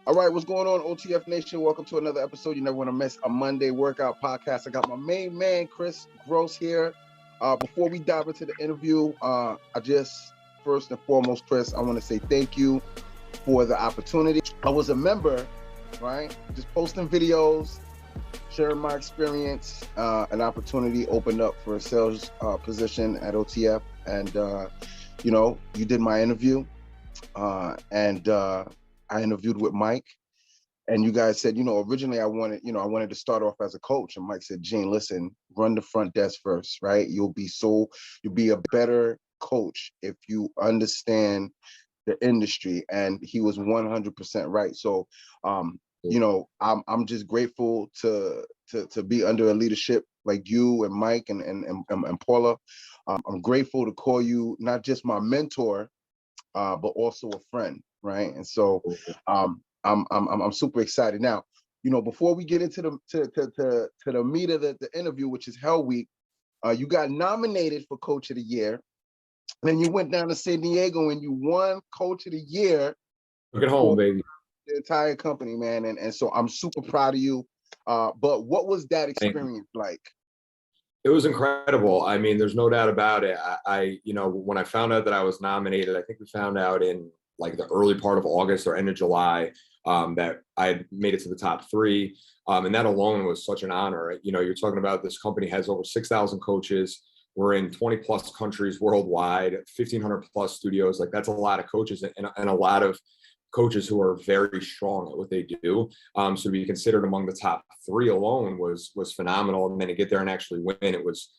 All right, what's going on, OTF Nation? Welcome to another episode. You never want to miss a Monday workout podcast. I got my main man, Chris Gross, here. Before we dive into the interview, first and foremost, Chris, I want to say thank you for the opportunity. I was a member, right? Just posting videos, sharing my experience. An opportunity opened up for a sales position at OTF, and you did my interview, and I interviewed with Mike, and you guys said, originally I wanted to start off as a coach. And Mike said, Gene, listen, run the front desk first, right? You'll be a better coach if you understand the industry. And he was 100% right. So, I'm just grateful to be under a leadership like you and Mike and Paula. I'm grateful to call you not just my mentor, but also a friend. Right. And so I'm super excited. Now, before we get into the meat of the interview, which is Hell Week, you got nominated for Coach of the Year. Then you went down to San Diego and you won Coach of the Year. Look at home, baby. The entire company, man. And so I'm super proud of you. But what was that experience like? It was incredible. I mean, there's no doubt about it. When I found out that I was nominated, I think we found out in like the early part of August or end of July, that I had made it to the top 3. And that alone was such an honor. You're talking about this company has over 6,000 coaches. We're in 20 plus countries worldwide, 1,500 plus studios. Like that's a lot of coaches and a lot of coaches who are very strong at what they do. So to be considered among the top 3 alone was phenomenal. And then to get there and actually win, it was,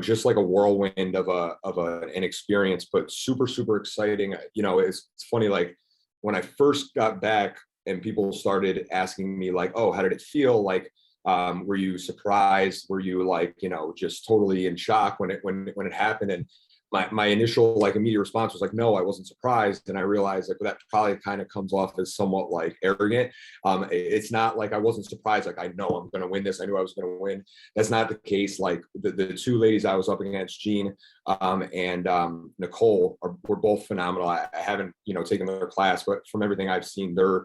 just like a whirlwind of an experience, but super, super exciting. It's funny, like when I first got back and people started asking me like, oh, how did it feel? Like, were you surprised? Were you like, just totally in shock when it happened? And my initial like immediate response was like, no, I wasn't surprised. And I realized like that probably kind of comes off as somewhat like arrogant. It's not like I wasn't surprised. Like, I know I'm going to win this. I knew I was going to win. That's not the case. Like the 2 ladies I was up against, Jean and Nicole, were both phenomenal. I haven't, taken their class, but from everything I've seen, they're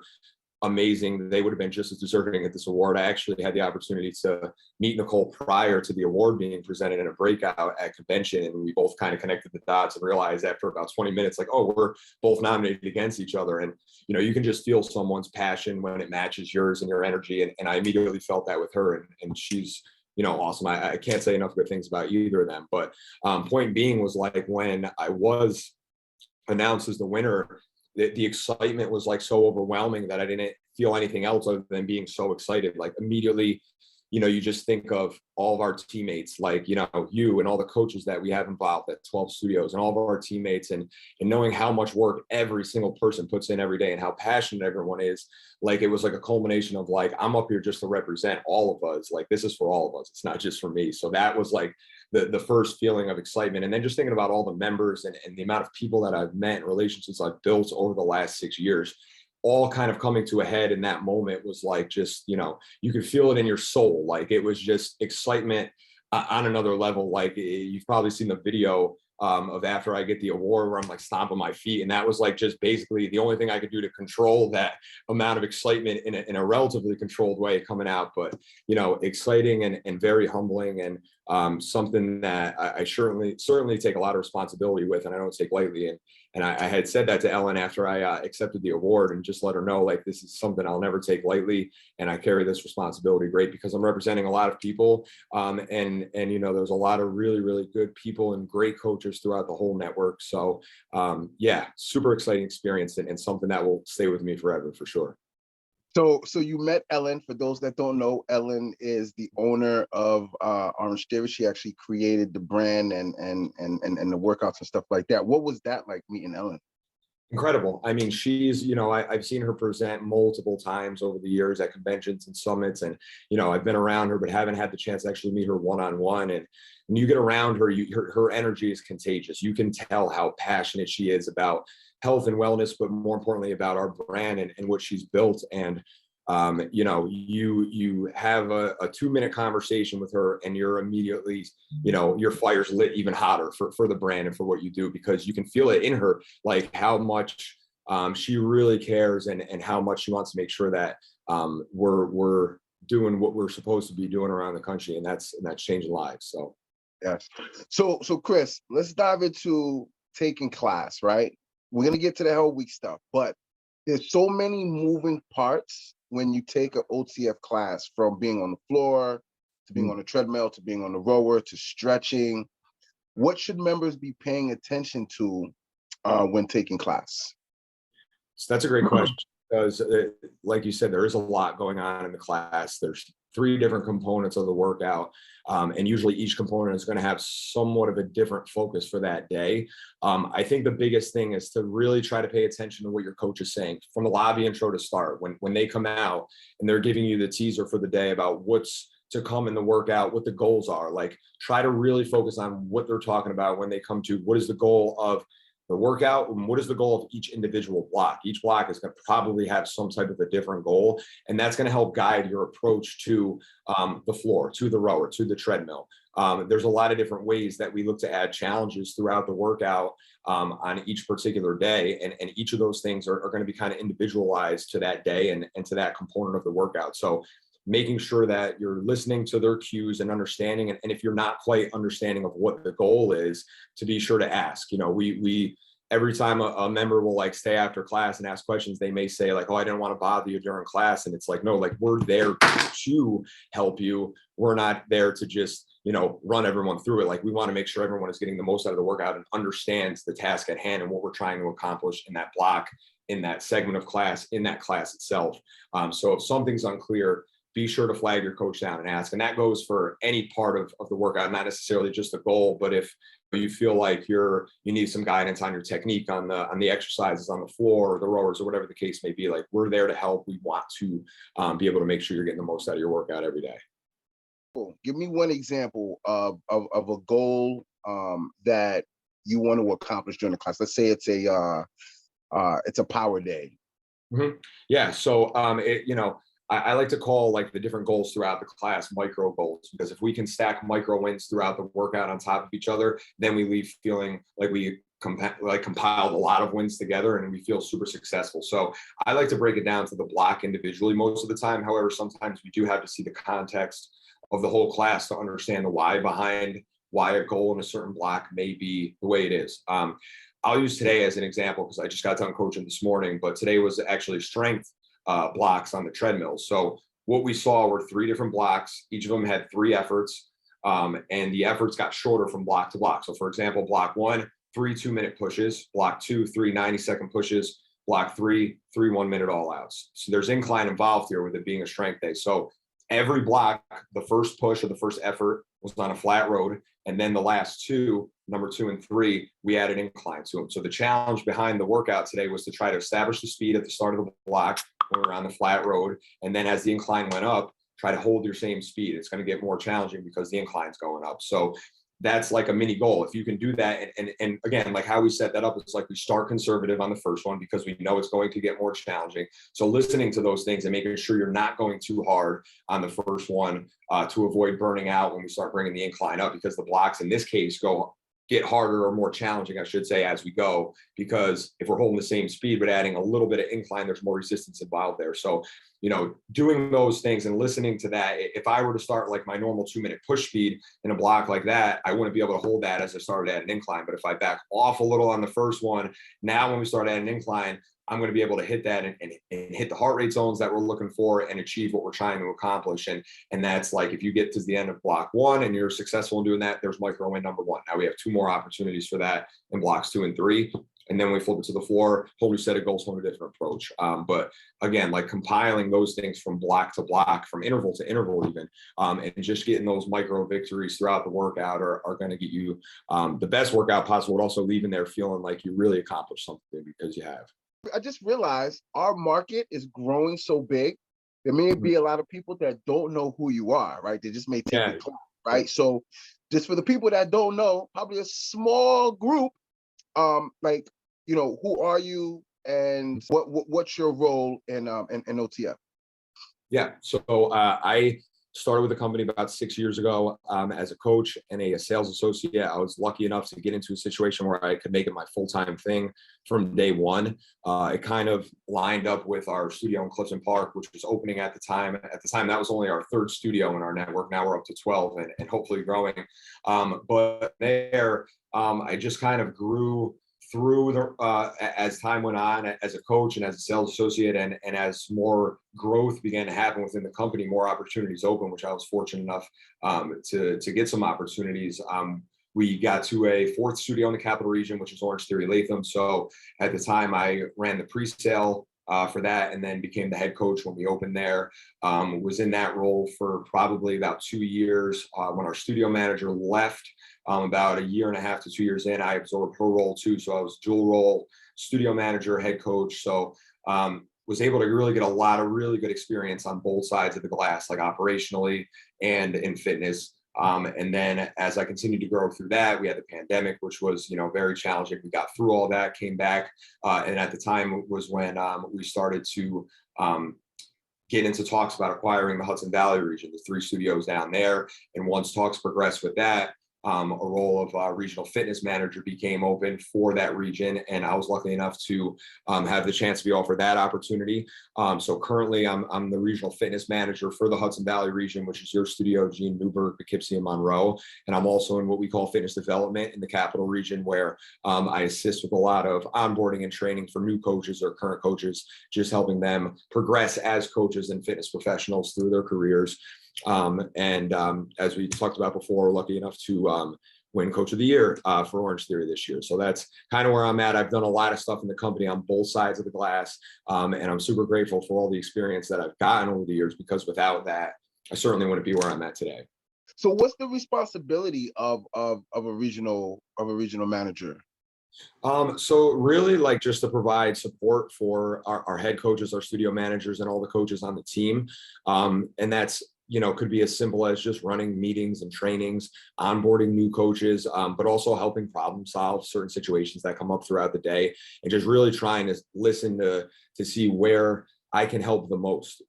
amazing. They would have been just as deserving at this award. I actually had the opportunity to meet Nicole prior to the award being presented in a breakout at convention, and we both kind of connected the dots and realized after about 20 minutes, like, oh, we're both nominated against each other. And you can just feel someone's passion when it matches yours and your energy. And I immediately felt that with her, and she's awesome. I can't say enough good things about either of them. But point being was like when I was announced as the winner, the excitement was like so overwhelming that I didn't feel anything else other than being so excited. Like immediately, you just think of all of our teammates, like, you and all the coaches that we have involved at 12 studios and all of our teammates, and knowing how much work every single person puts in every day and how passionate everyone is. Like, it was like a culmination of like, I'm up here just to represent all of us. Like, this is for all of us. It's not just for me. So that was like the first feeling of excitement. And then just thinking about all the members and the amount of people that I've met and relationships I've built over the last 6 years, all kind of coming to a head in that moment was like, just, you could feel it in your soul. Like it was just excitement on another level. Like you've probably seen the video of after I get the award where I'm like stomping my feet. And that was like just basically the only thing I could do to control that amount of excitement in a relatively controlled way coming out. But, exciting and very humbling, and something that I certainly take a lot of responsibility with, and I don't take lightly. And I had said that to Ellen after I accepted the award, and just let her know, like, this is something I'll never take lightly. And I carry this responsibility great because I'm representing a lot of people. And there's a lot of really, really good people and great coaches throughout the whole network. So yeah, super exciting experience, and something that will stay with me forever for sure. So you met Ellen. For those that don't know, Ellen is the owner of Orangetheory. She actually created the brand and the workouts and stuff like that. What was that like, meeting Ellen? Incredible. I mean, she's, I've seen her present multiple times over the years at conventions and summits, and, I've been around her, but haven't had the chance to actually meet her one-on-one. And when you get around her, her energy is contagious. You can tell how passionate she is about health and wellness, but more importantly about our brand and what she's built. And you have a 2-minute conversation with her, and you're immediately, your fire's lit even hotter for the brand and for what you do, because you can feel it in her, like how much She really cares and how much she wants to make sure that we're doing what we're supposed to be doing around the country, and that's changing lives. So yes. So Chris, let's dive into taking class, right? We're gonna get to the Hell Week stuff, but there's so many moving parts when you take an OTF class, from being on the floor to being on the treadmill to being on the rower to stretching. What should members be paying attention to when taking class? So that's a great question, because like you said, there is a lot going on in the class. There's 3 different components of the workout. And usually each component is going to have somewhat of a different focus for that day. I think the biggest thing is to really try to pay attention to what your coach is saying from the lobby intro to start. When they come out and they're giving you the teaser for the day about what's to come in the workout, what the goals are, like try to really focus on what they're talking about when they come to what is the goal of the workout and what is the goal of each individual block. Each block is going to probably have some type of a different goal, and that's going to help guide your approach to the floor, to the rower, to the treadmill. There's a lot of different ways that we look to add challenges throughout the workout on each particular day, and each of those things are going to be kind of individualized to that day and to that component of the workout. So making sure that you're listening to their cues and understanding, and if you're not quite understanding of what the goal is, to be sure to ask. You know, we every time a member will like stay after class and ask questions, they may say like, oh, I didn't want to bother you during class. And it's like, no, like we're there to help you. We're not there to just, you know, run everyone through it. Like we want to make sure everyone is getting the most out of the workout and understands the task at hand and what we're trying to accomplish in that block, in that segment of class, in that class itself. So if something's unclear, be sure to flag your coach down and ask. And that goes for any part of the workout, not necessarily just the goal, but if you feel like you need some guidance on your technique, on the exercises on the floor or the rowers or whatever the case may be, like we're there to help. We want to be able to make sure you're getting the most out of your workout every day. Cool. Give me one example of a goal that you want to accomplish during the class. Let's say it's a power day. Mm-hmm. Yeah. So I like to call like the different goals throughout the class micro goals, because if we can stack micro wins throughout the workout on top of each other, then we leave feeling like we compiled a lot of wins together and we feel super successful. So I like to break it down to the block individually most of the time. However, sometimes we do have to see the context of the whole class to understand the why behind why a goal in a certain block may be the way it is. I'll use today as an example because I just got done coaching this morning, but today was actually strength blocks on the treadmill. So what we saw were 3 different blocks. Each of them had 3 efforts, and the efforts got shorter from block to block. So for example, block 1, 3 2-minute pushes, block 2, 3 90-second pushes, block 3 1-minute all outs. So there's incline involved here with it being a strength day. So every block, the first push or the first effort was on a flat road, and then the last 2, number 2 and 3, we added incline to them. So the challenge behind the workout today was to try to establish the speed at the start of the block when we're on the flat road, and then as the incline went up, try to hold your same speed. It's going to get more challenging because the incline's going up. So that's like a mini goal. If you can do that, and again, like how we set that up, it's like we start conservative on the first one because we know it's going to get more challenging. So listening to those things and making sure you're not going too hard on the first one to avoid burning out when we start bringing the incline up, because the blocks in this case get harder or more challenging, I should say, as we go, because if we're holding the same speed but adding a little bit of incline, there's more resistance involved there. So, you know, doing those things and listening to that, if I were to start like my normal 2-minute push speed in a block like that, I wouldn't be able to hold that as I started at an incline. But if I back off a little on the first one, now when we start at an incline, I'm going to be able to hit that and hit the heart rate zones that we're looking for and achieve what we're trying to accomplish. And that's like, if you get to the end of block 1 and you're successful in doing that, there's micro win number 1. Now we have 2 more opportunities for that in blocks 2 and 3. And then we flip it to the floor, whole new set of goals, whole new different approach. But again, like compiling those things from block to block, from interval to interval even, and just getting those micro victories throughout the workout are going to get you the best workout possible, but also leaving there feeling like you really accomplished something because you have. I just realized our market is growing so big. There may be a lot of people that don't know who you are, right? They just may take the class, right? So just for the people that don't know, probably a small group, like, you know, who are you and what's your role in OTF? Yeah. So I Started with the company about 6 years ago as a coach and a sales associate. I was lucky enough to get into a situation where I could make it my full-time thing from day one. It kind of lined up with our studio in Clifton Park, which was opening at the time. At the time, that was only our third studio in our network. Now we're up to 12 and hopefully growing. But there, I just kind of grew through as time went on as a coach and as a sales associate, and as more growth began to happen within the company, more opportunities open, which I was fortunate enough to get some opportunities. We got to a fourth studio in the capital region, which is Orangetheory Latham. So at the time I ran the pre-sale for that, and then became the head coach when we opened there. Was in that role for probably about 2 years. When our studio manager left, about a year and a half to 2 years in, I absorbed her role too. So I was dual role, studio manager, head coach. So was able to really get a lot of really good experience on both sides of the glass, like operationally and in fitness. And then as I continued to grow through that, we had the pandemic, which was, very challenging. We got through all that, came back. And at the time was when we started to get into talks about acquiring the Hudson Valley region, the 3 studios down there. And once talks progressed with that, a role of regional fitness manager became open for that region, and I was lucky enough to have the chance to be offered that opportunity. So currently, I'm the regional fitness manager for the Hudson Valley region, which is your studio, Gene, Newburgh, Poughkeepsie, and Monroe. And I'm also in what we call fitness development in the capital region, where I assist with a lot of onboarding and training for new coaches or current coaches, just helping them progress as coaches and fitness professionals through their careers. As we talked about before, lucky enough to win Coach of the Year for Orangetheory this year. So that's kind of where I'm at. I've done a lot of stuff in the company on both sides of the glass, and I'm super grateful for all the experience that I've gotten over the years, because without that, I certainly wouldn't be where I'm at today. So what's the responsibility of a regional manager? So really, like, just to provide support for our head coaches, our studio managers, and all the coaches on the team. And that's, could be as simple as just running meetings and trainings, onboarding new coaches, but also helping problem solve certain situations that come up throughout the day, and just really trying to listen to see where I can help the most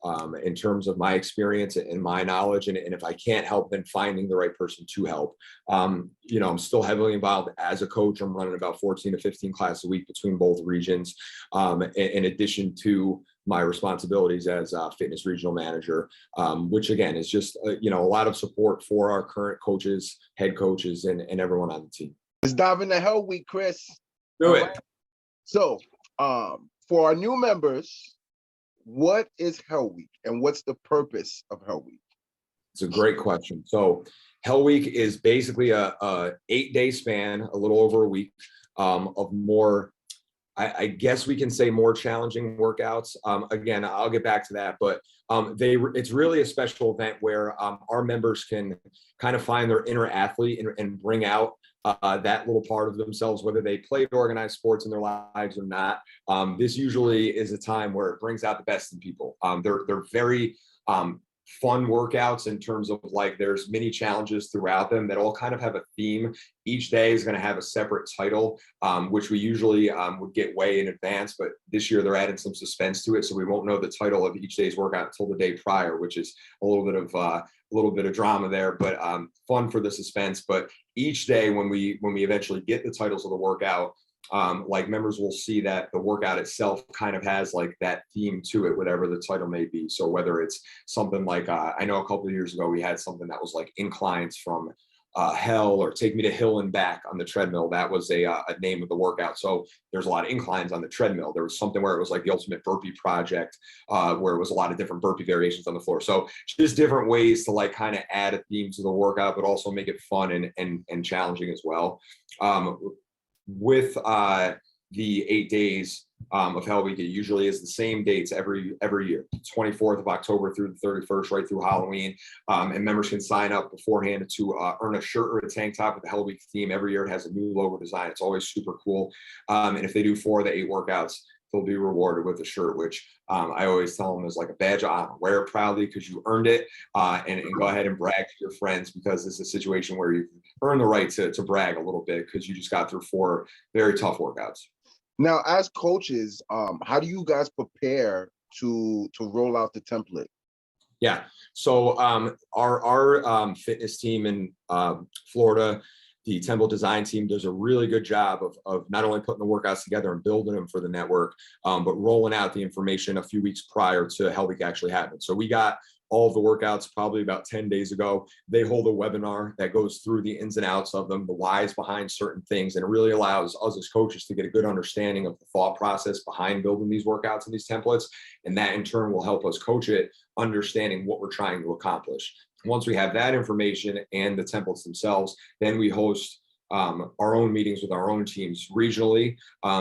in terms of my experience and my knowledge. And if I can't help, then finding the right person to help. I'm still heavily involved as a coach. I'm running about 14 to 15 classes a week between both regions, in addition to my responsibilities as a fitness regional manager, which again is just, a lot of support for our current coaches, head coaches, and everyone on the team. Let's dive into Hell Week, Chris. Do it. So for our new members, what is Hell Week and what's the purpose of Hell Week? It's a great question. So Hell Week is basically a 8-day span, a little over a week, of more, I guess we can say, more challenging workouts. Again, I'll get back to that, but it's really a special event where our members can kind of find their inner athlete and bring out that little part of themselves, whether they played organized sports in their lives or not. This usually is a time where it brings out the best in people. They're very fun workouts in terms of, like, there's many challenges throughout them that all kind of have a theme. Each day is going to have a separate title, which we usually would get way in advance, but this year they're adding some suspense to it, so we won't know the title of each day's workout until the day prior, which is a little bit of drama there, but fun for the suspense. But each day when we eventually get the titles of the workout, like, members will see that the workout itself kind of has, like, that theme to it, whatever the title may be. So whether it's something like, I know a couple of years ago we had something that was like inclines from hell, or take me to hill and back on the treadmill. That was a name of the workout. So there's a lot of inclines on the treadmill. There was something where it was like the ultimate burpee project, where it was a lot of different burpee variations on the floor. So just different ways to, like, kind of add a theme to the workout, but also make it fun and challenging as well. With the 8 days of Hell Week, it usually is the same dates every year, 24th of October through the 31st, right through Halloween. And members can sign up beforehand to earn a shirt or a tank top with the Hell Week theme. Every year it has a new logo design. It's always super cool. And if they do 4 of the 8 workouts, they'll be rewarded with a shirt, which I always tell them is like a badge of honor. Wear it proudly because you earned it, and go ahead and brag to your friends, because it's a situation where you earn the right to brag a little bit because you just got through 4 very tough workouts. Now, as coaches, how do you guys prepare to roll out the template? Yeah. So our fitness team in Florida, the Temple design team, does a really good job of not only putting the workouts together and building them for the network, but rolling out the information a few weeks prior to Hell Week actually happening. So we got all of the workouts probably about 10 days ago. They hold a webinar that goes through the ins and outs of them, the whys behind certain things, and it really allows us as coaches to get a good understanding of the thought process behind building these workouts and these templates. And that in turn will help us coach it, understanding what we're trying to accomplish. Once we have that information and the templates themselves, then we host our own meetings with our own teams regionally.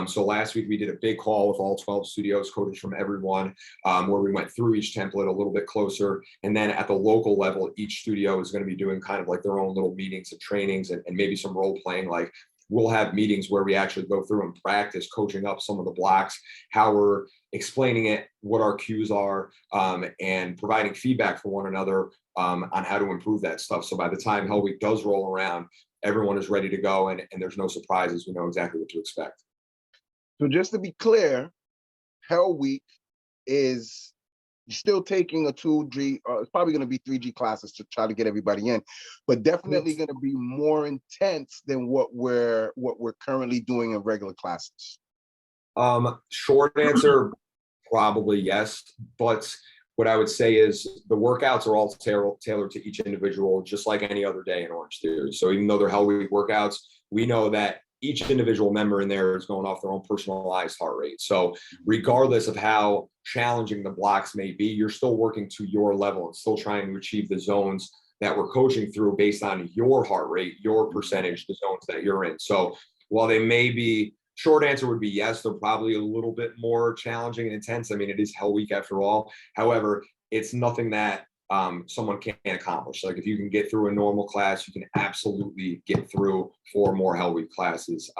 So last week we did a big call with all 12 studios, coaches from everyone, where we went through each template a little bit closer. And then at the local level, each studio is going to be doing kind of like their own little meetings and trainings and maybe some role playing. Like we'll have meetings where we actually go through and practice coaching up some of the blocks, how we're explaining it, what our cues are, and providing feedback for one another on how to improve that stuff. So by the time Hell Week does roll around, everyone is ready to go and there's no surprises. We know exactly what to expect. So just to be clear, Hell Week is still taking a 2G, it's probably going to be 3G classes to try to get everybody in, but definitely going to be more intense than what we're currently doing in regular classes. Short answer, probably yes. But what I would say is the workouts are all tailored to each individual, just like any other day in Orangetheory. So even though they're Hell Week workouts, we know that each individual member in there is going off their own personalized heart rate. So regardless of how challenging the blocks may be, you're still working to your level and still trying to achieve the zones that we're coaching through based on your heart rate, your percentage, the zones that you're in. So while they may be, short answer would be yes, they're probably a little bit more challenging and intense. I mean, it is Hell Week after all. However, it's nothing that someone can't accomplish. Like if you can get through a normal class, you can absolutely get through 4 more Hell Week classes.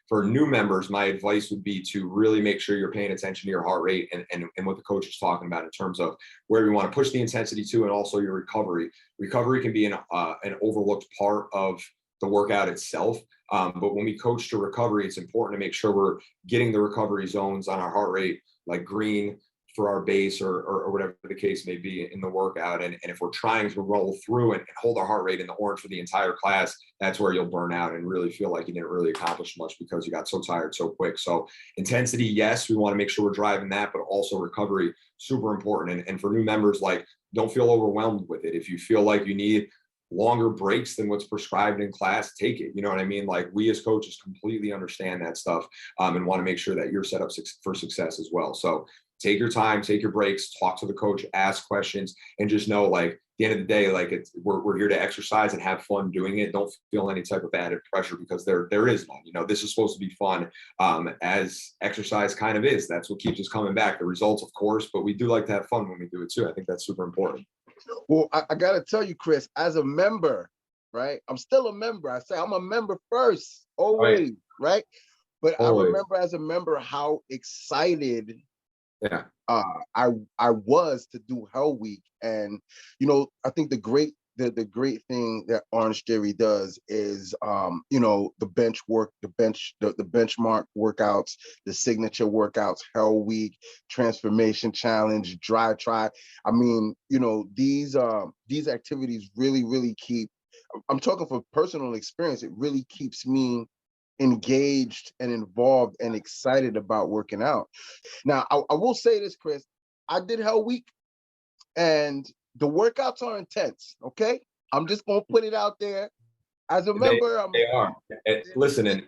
For new members, my advice would be to really make sure you're paying attention to your heart rate and what the coach is talking about in terms of where you want to push the intensity to, and also your recovery. Recovery can be an overlooked part of the workout itself. But when we coach to recovery, it's important to make sure we're getting the recovery zones on our heart rate, like green for our base or whatever the case may be in the workout. And if we're trying to roll through and hold our heart rate in the orange for the entire class, that's where you'll burn out and really feel like you didn't really accomplish much because you got so tired so quick. So intensity, yes, we want to make sure we're driving that, but also recovery, super important. And for new members, like, don't feel overwhelmed with it. If you feel like you need longer breaks than what's prescribed in class, take it. You know what I mean? Like, we as coaches completely understand that stuff and want to make sure that you're set up for success as well. So take your time, take your breaks, talk to the coach, ask questions, and just know, like, at the end of the day, like, we're here to exercise and have fun doing it. Don't feel any type of added pressure because there is none. You know, this is supposed to be fun, as exercise kind of is. That's what keeps us coming back. The results, of course, but we do like to have fun when we do it too. I think that's super important. Well, I got to tell you, Chris, as a member, right? I'm still a member. I say I'm a member first, always, right? But always. I remember as a member how excited I was to do Hell Week. And, you know, I think the great thing that Orangetheory does is, you know, the benchmark workouts, the signature workouts, Hell Week, Transformation Challenge, Dry Try. I mean, you know, these activities really keep, I'm talking from personal experience, it really keeps me engaged and involved and excited about working out. Now, I will say this, Chris, I did Hell Week and the workouts are intense, okay? I'm just gonna put it out there. As a member, they are. Listen, and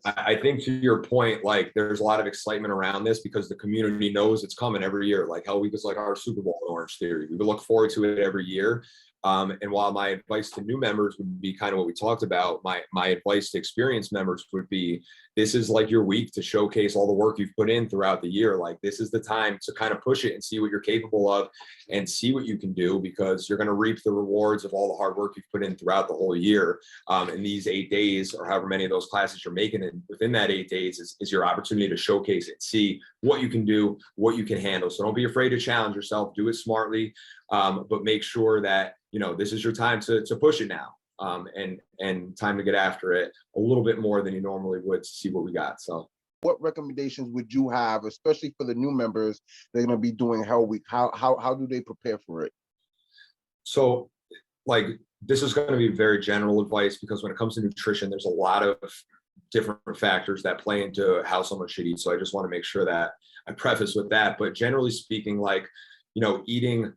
I think to your point, like, there's a lot of excitement around this because the community knows it's coming every year. Like, Hell Week is like our Super Bowl in Orangetheory. We look forward to it every year. And while my advice to new members would be kind of what we talked about, my advice to experienced members would be, this is like your week to showcase all the work you've put in throughout the year. Like, this is the time to kind of push it and see what you're capable of and see what you can do, because you're going to reap the rewards of all the hard work you've put in throughout the whole year. And these 8 days, or however many of those classes you're making, and within that 8 days is your opportunity to showcase it, see what you can do, what you can handle. So don't be afraid to challenge yourself, do it smartly, but make sure that, you know, this is your time to push it now, and time to get after it a little bit more than you normally would to see what we got. So what recommendations would you have, especially for the new members that are going to be doing Hell Week? How do they prepare for it? So like, this is going to be very general advice, because when it comes to nutrition, there's a lot of different factors that play into how someone should eat. So I just want to make sure that I preface with that. But generally speaking, like, eating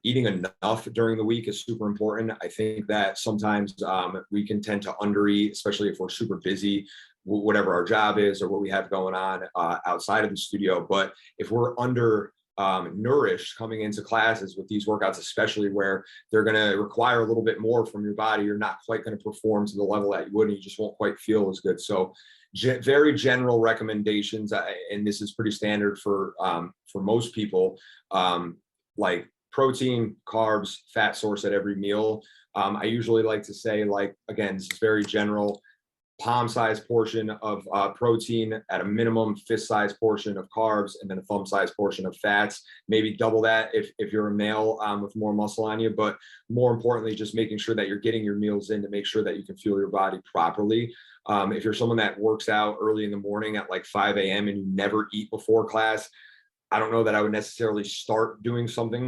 enough during the week is super important. I think that sometimes we can tend to undereat, especially if we're super busy, whatever our job is or what we have going on outside of the studio. But if we're under nourished coming into classes with these workouts, especially where they're going to require a little bit more from your body, you're not quite going to perform to the level that you would, and you just won't quite feel as good. So very general recommendations, and this is pretty standard for most people, like protein, carbs, fat source at every meal. I usually like to say, like, again, this is very general, palm-sized portion of protein at a minimum, fist-sized portion of carbs, and then a thumb-sized portion of fats. Maybe double that if you're a male with more muscle on you. But more importantly, just making sure that you're getting your meals in to make sure that you can fuel your body properly. If you're someone that works out early in the morning at like 5 a.m. and you never eat before class, I don't know that I would necessarily start doing something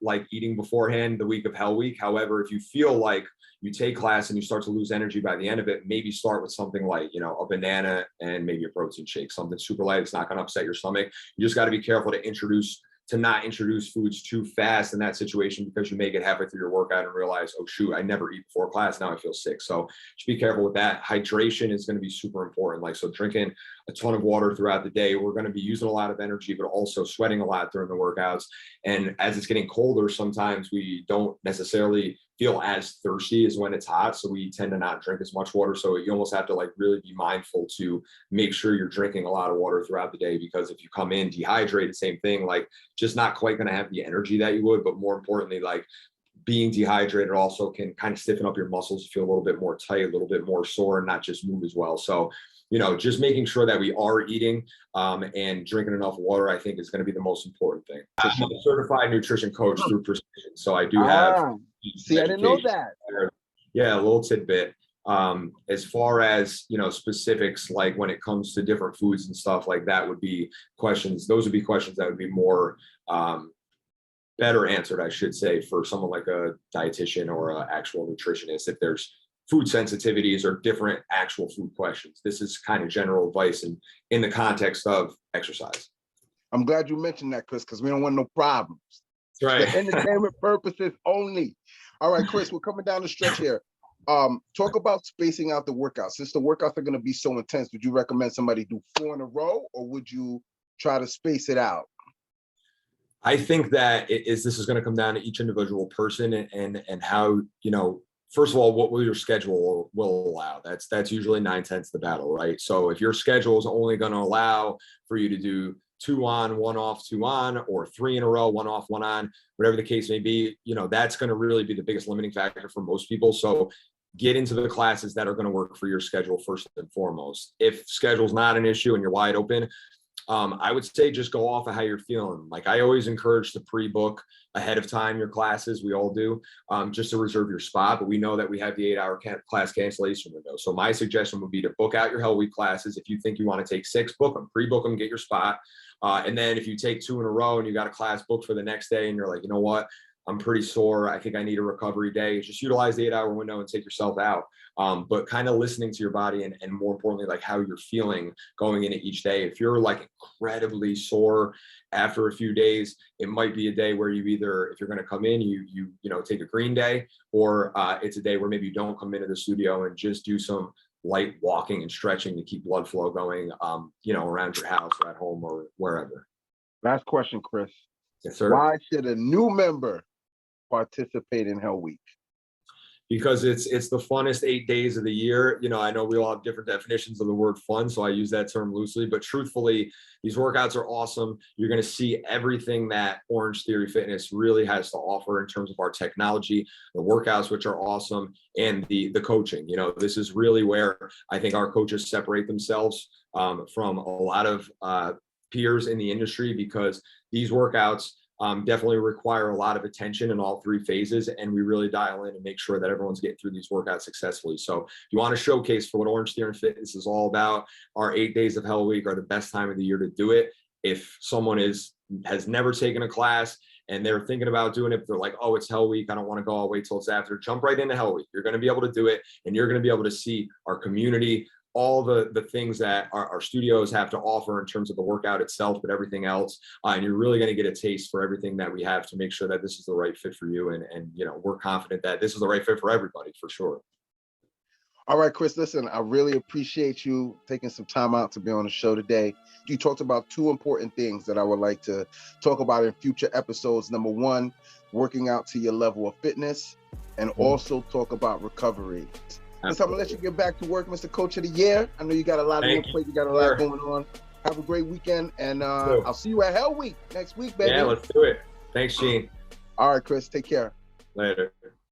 like eating beforehand the week of Hell Week. However, if you feel like you take class and you start to lose energy by the end of it, maybe start with something like, a banana and maybe a protein shake, something super light. It's not going to upset your stomach. You just got to be careful to not introduce foods too fast in that situation, because you may get halfway through your workout and realize, oh shoot, I never eat before class, now I feel sick. So just be careful with that. Hydration is going to be super important. Like, so drinking a ton of water throughout the day. We're going to be using a lot of energy, but also sweating a lot during the workouts. And as it's getting colder, sometimes we don't necessarily feel as thirsty as when it's hot. So we tend to not drink as much water. So you almost have to like really be mindful to make sure you're drinking a lot of water throughout the day, because if you come in dehydrated, same thing, like just not quite going to have the energy that you would. But more importantly, like, being dehydrated also can kind of stiffen up your muscles, feel a little bit more tight, a little bit more sore, and not just move as well. So, just making sure that we are eating and drinking enough water, I think, is going to be the most important thing. I'm a certified nutrition coach through Precision, so I do have. See, I didn't know that. Yeah, a little tidbit. As far as specifics, like when it comes to different foods and stuff like that, would be questions. Those would be questions that would be more better answered, I should say, for someone like a dietitian or an actual nutritionist, if there's food sensitivities or different actual food questions. This is kind of general advice and in the context of exercise. I'm glad you mentioned that, Chris, because we don't want no problems. That's right. For entertainment purposes only. All right, Chris, we're coming down the stretch here. Talk about spacing out the workouts. Since the workouts are going to be so intense, would you recommend somebody do 4 in a row, or would you try to space it out? I think that this is going to come down to each individual person and how, first of all, what will your schedule will allow? That's usually 9/10 the battle, right? So if your schedule is only going to allow for you to do 2 on, 1 off, 2 on, or 3 in a row, 1 off, 1 on, whatever the case may be, that's going to really be the biggest limiting factor for most people. So get into the classes that are going to work for your schedule first and foremost. If schedule's not an issue and you're wide open, I would say just go off of how you're feeling. Like, I always encourage to pre-book ahead of time your classes. We all do, just to reserve your spot. But we know that we have the 8-hour class cancellation window. So my suggestion would be to book out your Hell Week classes. If you think you want to take 6, book them, pre-book them, get your spot. And then if you take 2 in a row and you got a class booked for the next day and you're like, you know what, I'm pretty sore, I think I need a recovery day, just utilize the 8-hour window and take yourself out. But kind of listening to your body and more importantly, like how you're feeling going into each day. If you're like incredibly sore after a few days, it might be a day where you either, if you're going to come in, you take a green day, or it's a day where maybe you don't come into the studio and just do some light walking and stretching to keep blood flow going, around your house or at home or wherever. Last question, Chris. Yes, sir. Why should a new member participate in Hell Week? Because it's the funnest 8 days of the year. I know we all have different definitions of the word fun, so I use that term loosely, but truthfully, these workouts are awesome. You're going to see everything that Orangetheory Fitness really has to offer in terms of our technology, the workouts, which are awesome, and the coaching. This is really where I think our coaches separate themselves from a lot of peers in the industry, because these workouts definitely require a lot of attention in all 3 phases, and we really dial in and make sure that everyone's getting through these workouts successfully. So if you want to showcase for what Orangetheory Fitness is all about, our 8 days of Hell Week are the best time of the year to do it. If someone has never taken a class and they're thinking about doing it, but they're like, oh, it's Hell Week, I don't want to go, I'll wait till it's after. Jump right into Hell Week. You're going to be able to do it, and you're going to be able to see our community, all the things that our studios have to offer in terms of the workout itself, but everything else. And you're really going to get a taste for everything that we have to make sure that this is the right fit for you. And you know, we're confident that this is the right fit for everybody, for sure. All right, Chris, listen, I really appreciate you taking some time out to be on the show today. You talked about two important things that I would like to talk about in future episodes. Number one, working out to your level of fitness, and also talk about recovery. So I'm gonna let you get back to work, Mr. Coach of the Year. I know you got a lot on your plate. You got a lot going on. Have a great weekend, and I'll see you at Hell Week next week, baby. Yeah, let's do it. Thanks, Sheen. All right, Chris. Take care. Later.